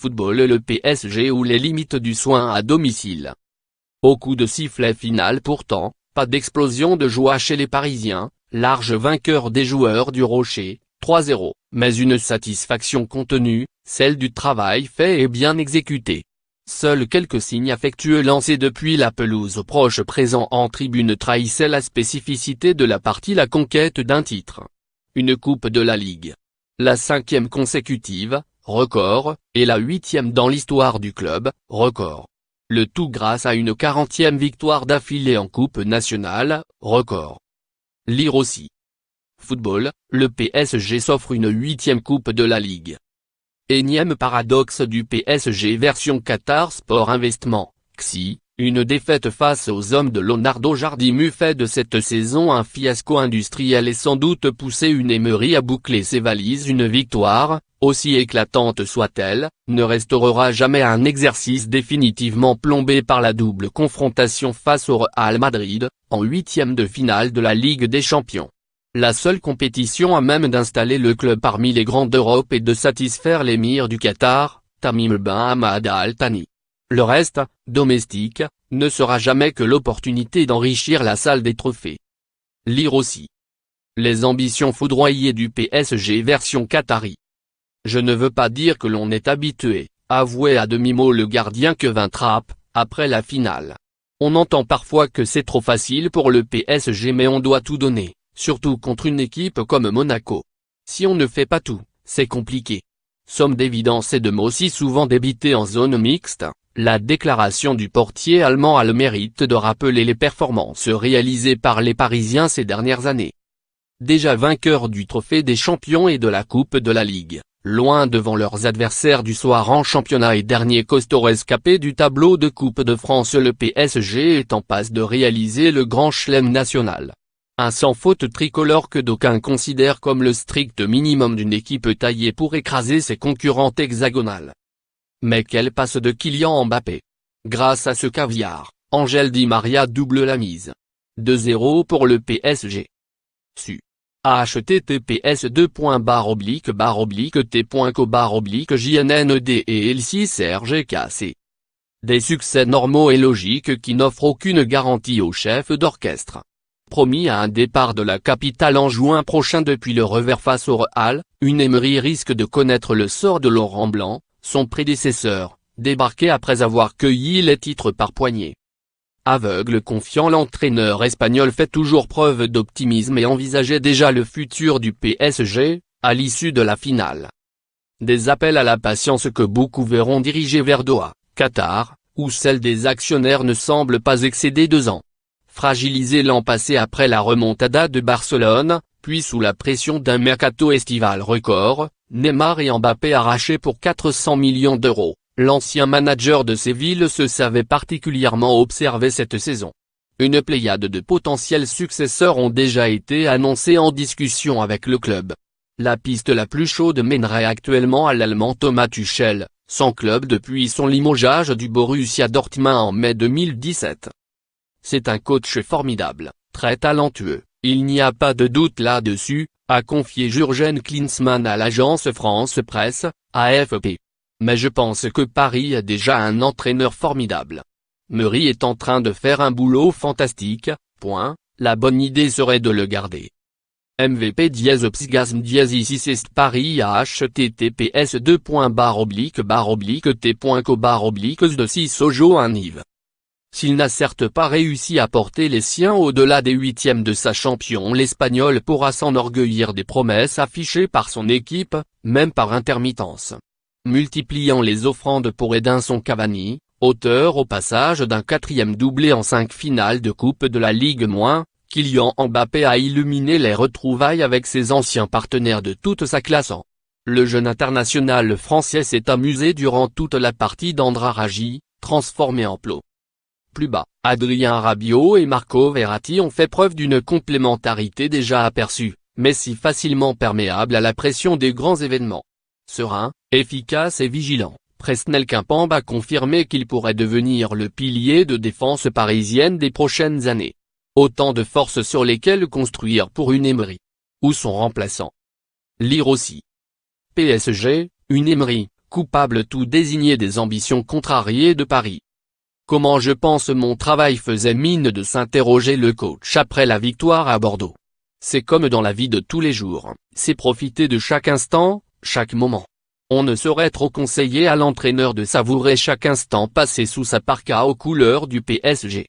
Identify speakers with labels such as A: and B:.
A: football le PSG ou les limites du soin à domicile. Au coup de sifflet final pourtant, pas d'explosion de joie chez les Parisiens, large vainqueur des joueurs du Rocher, 3-0, mais une satisfaction contenue, celle du travail fait et bien exécuté. Seuls quelques signes affectueux lancés depuis la pelouse proche présents en tribune trahissaient la spécificité de la partie, la conquête d'un titre. Une coupe de la Ligue. La 5e consécutive, record, et la 8e dans l'histoire du club, record. Le tout grâce à une 40e victoire d'affilée en Coupe nationale, record. Lire aussi. Football, le PSG s'offre une 8e Coupe de la Ligue. Énième paradoxe du PSG version Qatar Sport Investissement, XI, une défaite face aux hommes de Leonardo Jardim fait de cette saison un fiasco industriel et sans doute poussé une Emery à boucler ses valises. Une victoire, aussi éclatante soit-elle, ne restaurera jamais un exercice définitivement plombé par la double confrontation face au Real Madrid, en 8e de finale de la Ligue des Champions. La seule compétition à même d'installer le club parmi les grands d'Europe et de satisfaire l'émir du Qatar, Tamim Ben Hamad Al Thani. Le reste, domestique, ne sera jamais que l'opportunité d'enrichir la salle des trophées. Lire aussi. Les ambitions foudroyées du PSG version qatari. Je ne veux pas dire que l'on est habitué, avouait à demi-mot le gardien Kevin Trapp, après la finale. On entend parfois que c'est trop facile pour le PSG mais on doit tout donner, surtout contre une équipe comme Monaco. Si on ne fait pas tout, c'est compliqué. Somme d'évidence et de mots si souvent débités en zone mixte, la déclaration du portier allemand a le mérite de rappeler les performances réalisées par les Parisiens ces dernières années. Déjà vainqueurs du trophée des champions et de la Coupe de la Ligue, loin devant leurs adversaires du soir en championnat et dernier costaud rescapé du tableau de Coupe de France, le PSG est en passe de réaliser le grand chelem national. Un sans faute tricolore que d'aucuns considèrent comme le strict minimum d'une équipe taillée pour écraser ses concurrentes hexagonales. Mais quelle passe de Kylian Mbappé! Grâce à ce caviar, Angel Di Maria double la mise. 2-0 pour le PSG. Su. https://t.co/jnnd et L6RGKC. Des succès normaux et logiques qui n'offrent aucune garantie au chef d'orchestre. Promis à un départ de la capitale en juin prochain depuis le revers face au Real, une Emery risque de connaître le sort de Laurent Blanc, son prédécesseur, débarqué après avoir cueilli les titres par poignée. Aveugle confiant, l'entraîneur espagnol fait toujours preuve d'optimisme et envisageait déjà le futur du PSG, à l'issue de la finale. Des appels à la patience que beaucoup verront diriger vers Doha, Qatar, où celle des actionnaires ne semble pas excéder 2 ans. Fragilisé l'an passé après la remontada de Barcelone, puis sous la pression d'un mercato estival record, Neymar et Mbappé arrachés pour 400 millions d'euros, l'ancien manager de Séville se savait particulièrement observé cette saison. Une pléiade de potentiels successeurs ont déjà été annoncés en discussion avec le club. La piste la plus chaude mènerait actuellement à l'Allemand Thomas Tuchel, sans club depuis son limogeage du Borussia Dortmund en mai 2017. C'est un coach formidable, très talentueux, il n'y a pas de doute là-dessus, a confié Jürgen Klinsmann à l'agence France Presse, AFP. Mais je pense que Paris a déjà un entraîneur formidable. Emery est en train de faire un boulot fantastique, la bonne idée serait de le garder. MVP /psygasme ici c'est Paris https://t.co/de Sojo un Yves. S'il n'a certes pas réussi à porter les siens au-delà des 8e de sa champion, l'Espagnol pourra s'enorgueillir des promesses affichées par son équipe, même par intermittence. Multipliant les offrandes pour Edinson Cavani, auteur au passage d'un 4e doublé en 5 finales de Coupe de la Ligue -, Kylian Mbappé a illuminé les retrouvailles avec ses anciens partenaires de toute sa classe. Le jeune international français s'est amusé durant toute la partie d'Andraraji, transformé en plot. Plus bas, Adrien Rabiot et Marco Verratti ont fait preuve d'une complémentarité déjà aperçue, mais si facilement perméable à la pression des grands événements. Serein, efficace et vigilant, Presnel Kimpembe a confirmé qu'il pourrait devenir le pilier de défense parisienne des prochaines années. Autant de forces sur lesquelles construire pour une Emery. Ou son remplaçant. Lire aussi. PSG, une Emery, coupable tout désigné des ambitions contrariées de Paris. Comment je pense mon travail, faisait mine de s'interroger le coach après la victoire à Bordeaux. C'est comme dans la vie de tous les jours, c'est profiter de chaque instant, chaque moment. On ne saurait trop conseiller à l'entraîneur de savourer chaque instant passé sous sa parka aux couleurs du PSG.